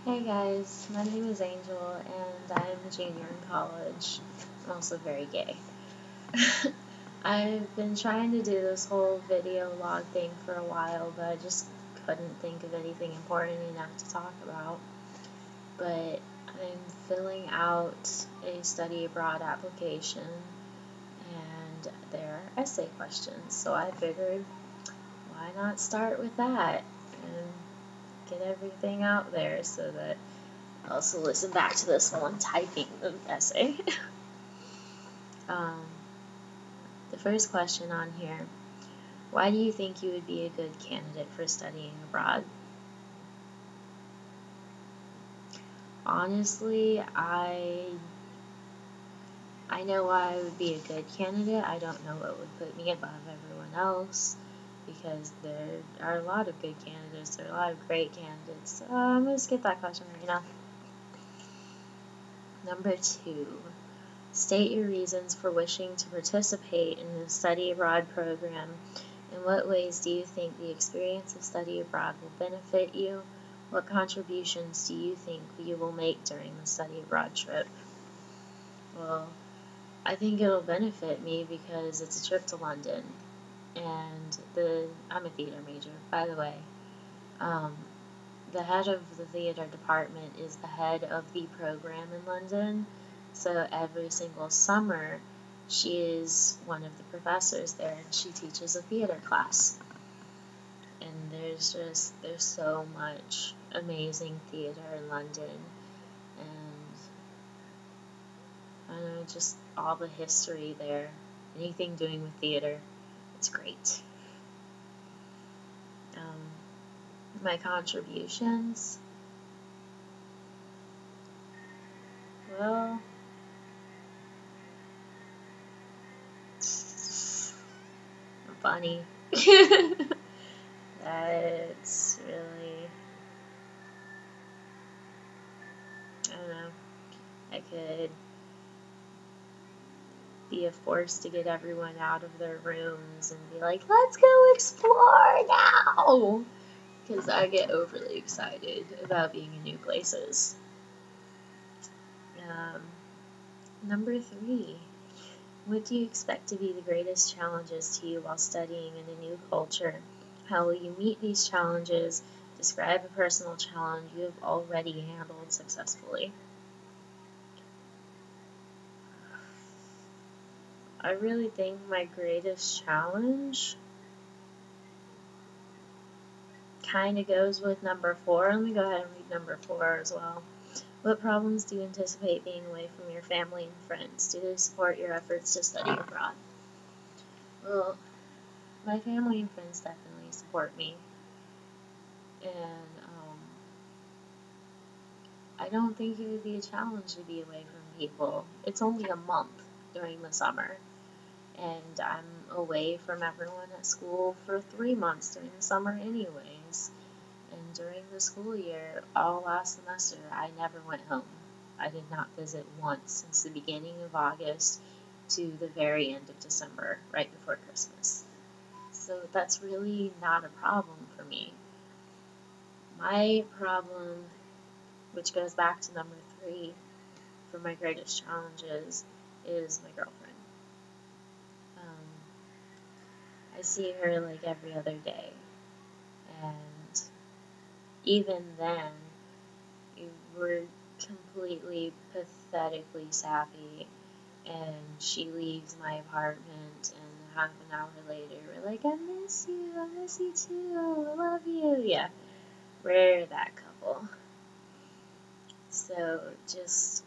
Hey guys, my name is Angel and I'm a junior in college. I'm also very gay. I've been trying to do this whole video log thing for a while, but I just couldn't think of anything important enough to talk about. But I'm filling out a study abroad application and there are essay questions, so I figured why not start with that and get everything out there so that I also listen back to this while I'm typing the essay. um, the first question on here: why do you think you would be a good candidate for studying abroad? Honestly, I know why I would be a good candidate. I don't know what would put me above everyone else because there are a lot of good candidates. There are a lot of great candidates. I'm gonna skip that question right now. Number 2. State your reasons for wishing to participate in the study abroad program. In what ways do you think the experience of study abroad will benefit you? What contributions do you think you will make during the study abroad trip? Well, I think it'll benefit me because it's a trip to London, and I'm a theater major, by the way. Um, the head of the theater department is the head of the program in London, so every single summer she is one of the professors there and she teaches a theater class. And there's so much amazing theater in London, and I don't know, just all the history there. Anything doing with theater, it's great. My contributions, well, I'm funny. That's really, I don't know, I could be a force to get everyone out of their rooms and be like, let's go explore now! Because I get overly excited about being in new places. Um, Number 3. What do you expect to be the greatest challenges to you while studying in a new culture? How will you meet these challenges? Describe a personal challenge you have already handled successfully. I really think my greatest challenge kind of goes with number 4. Let me go ahead and read number 4 as well. What problems do you anticipate being away from your family and friends? Do they support your efforts to study abroad? Well, my family and friends definitely support me, and I don't think it would be a challenge to be away from people. It's only a month during the summer, and I'm away from everyone at school for 3 months during the summer anyways. And during the school year, all last semester, I never went home. I did not visit once since the beginning of August to the very end of December, right before Christmas. So that's really not a problem for me. My problem, which goes back to number 3 for my greatest challenges, is my girlfriend. I see her like every other day, and even then, we're completely pathetically sappy, and she leaves my apartment, and half an hour later, we're like, I miss you too, I love you. Yeah, we're that couple. So, just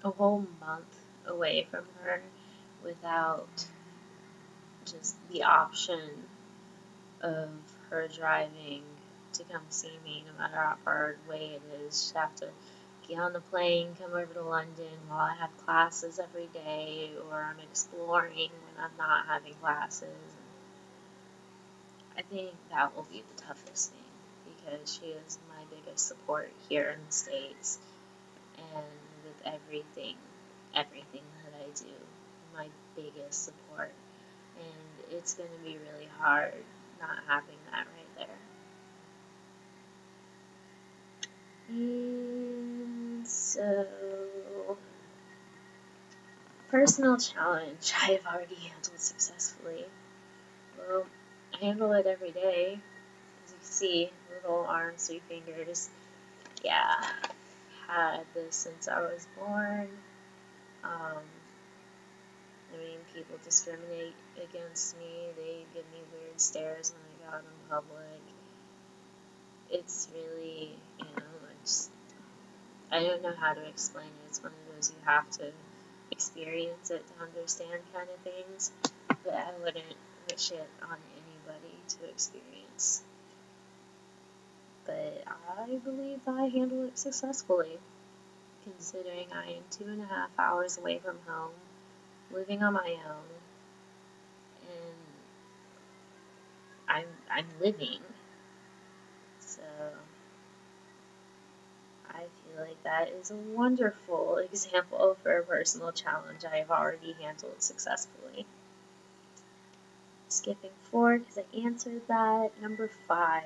a whole month away from her without just the option of her driving to come see me, no matter how far away it is. She'd have to get on the plane, come over to London while I have classes every day, or I'm exploring when I'm not having classes. I think that will be the toughest thing because she is my biggest support here in the States, and with everything that I do, my biggest support. And it's going to be really hard not having that right there. And so, personal challenge I have already handled successfully. Well, I handle it every day. As you can see, little arms, 3 fingers. Yeah, had this since I was born. I mean, people discriminate against me. They give me weird stares when I go out in public. It's really, I don't know how to explain it. It's one of those you have to experience it to understand kind of things. But I wouldn't wish it on anybody to experience. But I believe I handle it successfully, considering I am 2.5 hours away from home, living on my own, and I'm living. So I feel like that is a wonderful example for a personal challenge I have already handled successfully. Skipping forward because I answered that. Number 5.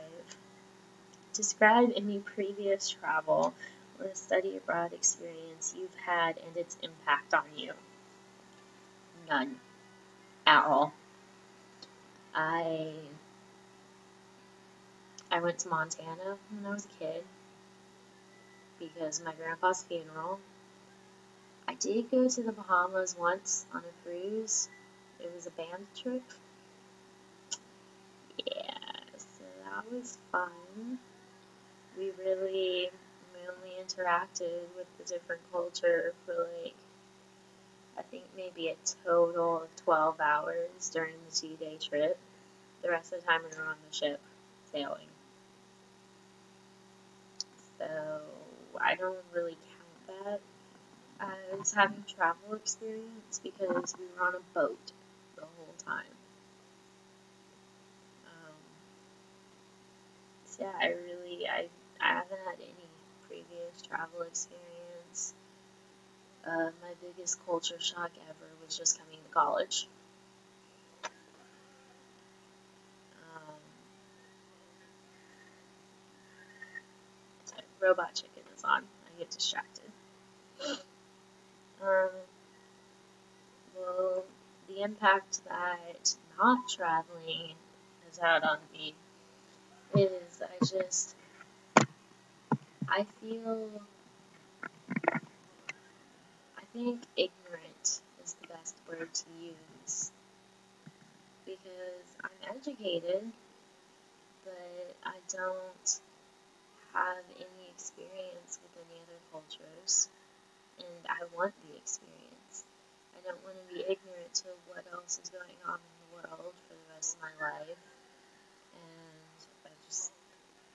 Describe any previous travel or study abroad experience you've had and its impact on you. None at all. I went to Montana when I was a kid because of my grandpa's funeral. I did go to the Bahamas once on a cruise. It was a band trip. Yeah, so that was fun. We only interacted with the different culture for I think maybe a total of 12 hours during the 2-day trip. The rest of the time we were on the ship sailing. So I don't really count that as having travel experience because we were on a boat the whole time. So yeah, I haven't had any previous travel experience. My biggest culture shock ever was just coming to college. Sorry, Robot Chicken is on. I get distracted. Well, the impact that not traveling has had on me is I think ignorant is the best word to use because I'm educated, but I don't have any experience with any other cultures, and I want the experience. I don't want to be ignorant to what else is going on in the world for the rest of my life, and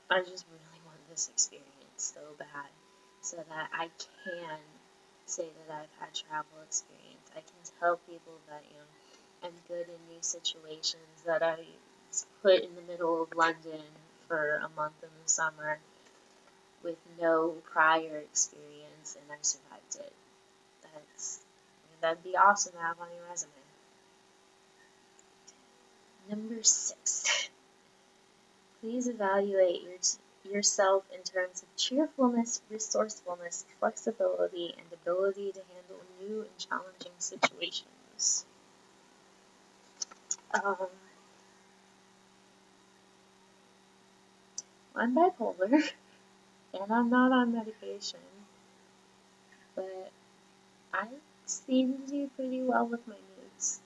I just really want this experience so bad so that I can say that I've had travel experience. I can tell people that, I'm good in new situations, that I was put in the middle of London for a month in the summer with no prior experience and I survived it. That'd be awesome to have on your resume. Number 6. Please evaluate yourself in terms of cheerfulness, resourcefulness, flexibility, and ability to handle new and challenging situations. I'm bipolar, and I'm not on medication, but I seem to do pretty well with my moods.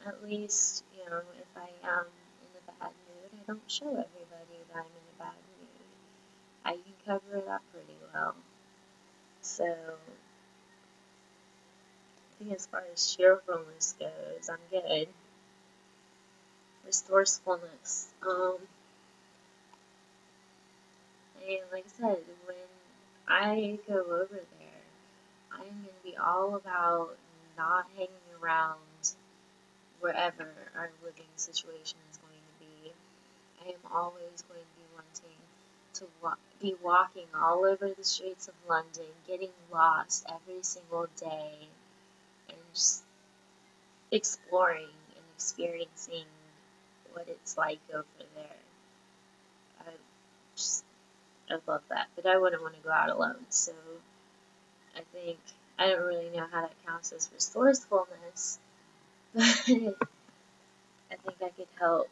At least, if I am in a bad mood, I don't show everybody that I'm in a bad mood. I can cover it up pretty well. So, I think as far as cheerfulness goes, I'm good. Resourcefulness. Like I said, when I go over there, I'm going to be all about not hanging around wherever our living situation is going to be. I am always going to be wanting to be walking all over the streets of London, getting lost every single day, and just exploring and experiencing what it's like over there. I'd love that, but I wouldn't want to go out alone. So I think I don't really know how that counts as resourcefulness, but I think I could help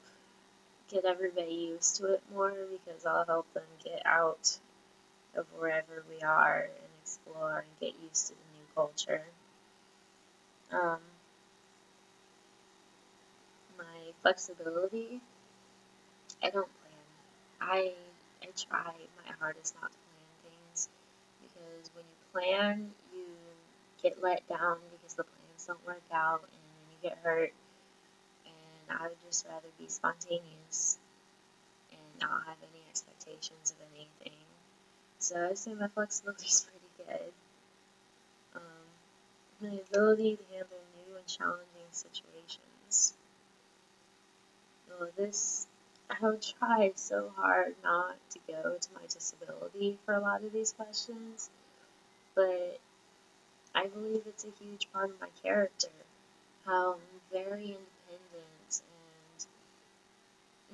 get everybody used to it more because I'll help them get out of wherever we are and explore and get used to the new culture. My flexibility, I don't plan. I try my hardest not to plan things because when you plan, you get let down because the plans don't work out and then you get hurt. And I would just rather be spontaneous and not have any expectations of anything. So I'd say my flexibility is pretty good. The ability to handle new and challenging situations. Well, I would try so hard not to go to my disability for a lot of these questions, but I believe it's a huge part of my character, how I'm very independent, and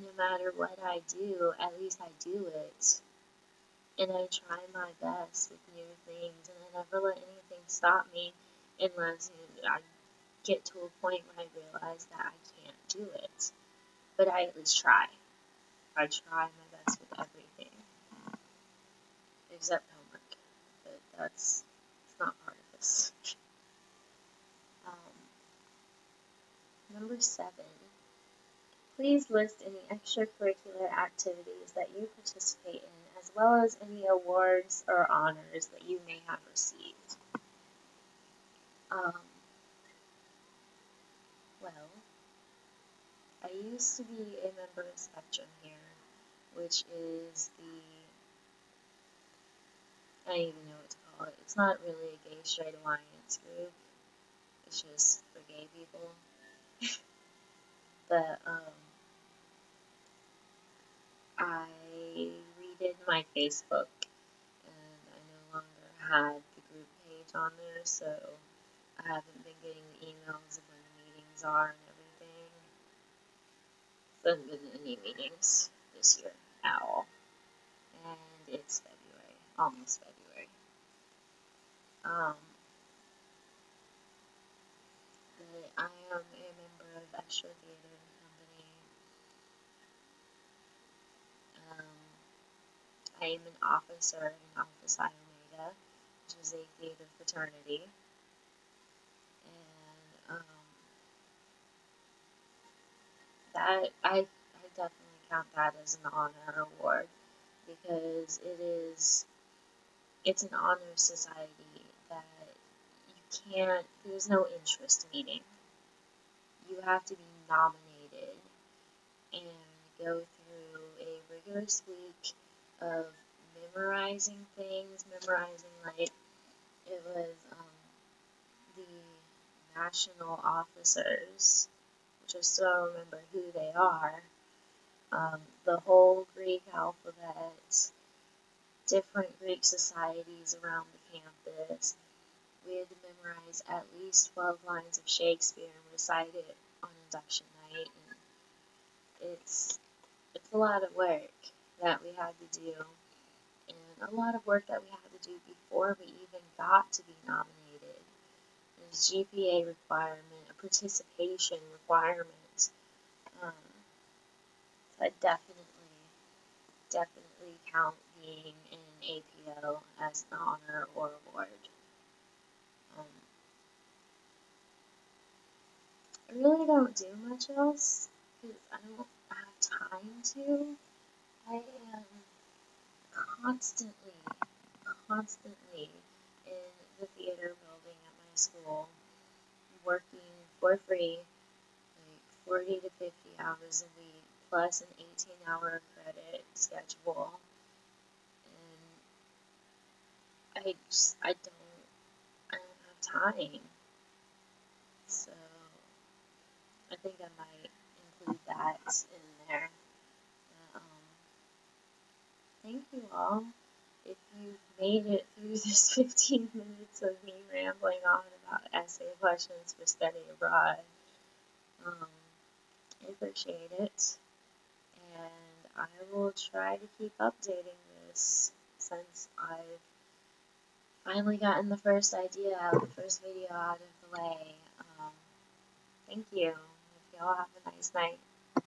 no matter what I do, at least I do it. And I try my best with new things, and I never let anything stop me unless I get to a point where I realize that I can't do it. But I at least try. I try my best with everything, except homework, but it's not part of this. Number 7, please list any extracurricular activities that you participate in, as well as any awards or honors that you may have received. Well, I used to be a member of Spectrum here, which is I don't even know what to call it. It's not really a gay straight alliance group. It's just for gay people. But I redid my Facebook, and I no longer had the group page on there, so I haven't been getting the emails of when the meetings are and everything. There haven't been any meetings this year at all. And it's February, almost February. But I am a member of Extra Theater Company. I am an officer in Alpha Psi Omega, which is a theater fraternity. And that I definitely count that as an honor award because it's an honor society that there's no interest meeting. You have to be nominated and go through a rigorous week of memorizing things, like it was the national officers, which I still remember who they are, the whole Greek alphabet, different Greek societies around the campus. We had to memorize at least 12 lines of Shakespeare and recite it on induction night. And it's a lot of work that we had to do, and a lot of work that we had to do before we even got to be nominated. There's GPA requirement, a participation requirement. So I definitely count being in APO as an honor or award. I really don't do much else because I don't have time to. I am constantly in the theater building at my school, working for free, like 40 to 50 hours a week, plus an 18-hour credit schedule. And I don't have time. So I think I might include that in there. Thank you all. If you've made it through this 15 minutes of me rambling on about essay questions for study abroad, I appreciate it. And I will try to keep updating this since I've finally gotten the first idea out, the first video out of the way. Thank you. Hope y'all have a nice night.